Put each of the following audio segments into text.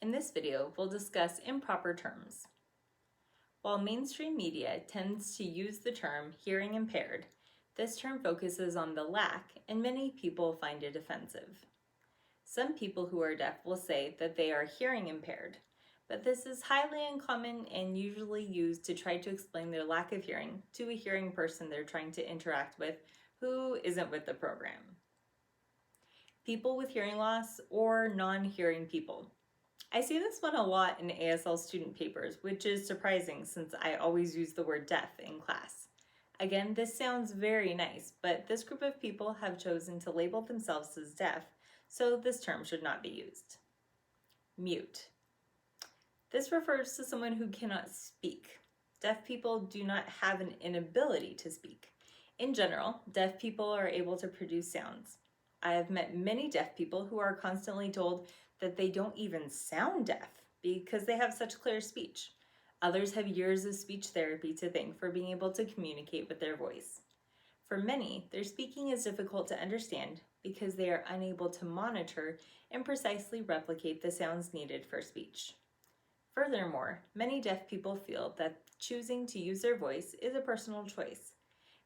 In this video, we'll discuss improper terms. While mainstream media tends to use the term hearing impaired, this term focuses on the lack, and many people find it offensive. Some people who are deaf will say that they are hearing impaired, but this is highly uncommon and usually used to try to explain their lack of hearing to a hearing person they're trying to interact with who isn't with the program. People with hearing loss or non-hearing people. I see this one a lot in ASL student papers, which is surprising since I always use the word deaf in class. Again, this sounds very nice, but this group of people have chosen to label themselves as deaf, so this term should not be used. Mute. This refers to someone who cannot speak. Deaf people do not have an inability to speak. In general, deaf people are able to produce sounds. I have met many deaf people who are constantly told that they don't even sound deaf because they have such clear speech. Others have years of speech therapy to thank for being able to communicate with their voice. For many, their speaking is difficult to understand because they are unable to monitor and precisely replicate the sounds needed for speech. Furthermore, many deaf people feel that choosing to use their voice is a personal choice.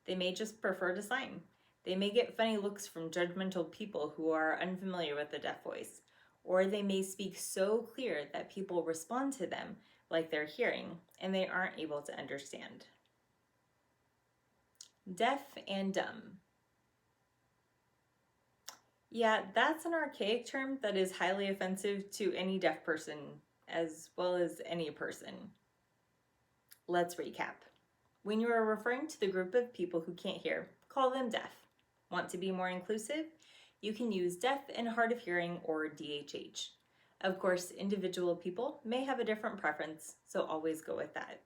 They may just prefer to sign. They may get funny looks from judgmental people who are unfamiliar with the deaf voice, or they may speak so clear that people respond to them like they're hearing and they aren't able to understand. Deaf and dumb. Yeah, that's an archaic term that is highly offensive to any deaf person as well as any person. Let's recap. When you are referring to the group of people who can't hear, call them deaf. Want to be more inclusive? You can use deaf and hard of hearing or DHH. Of course, individual people may have a different preference, so always go with that.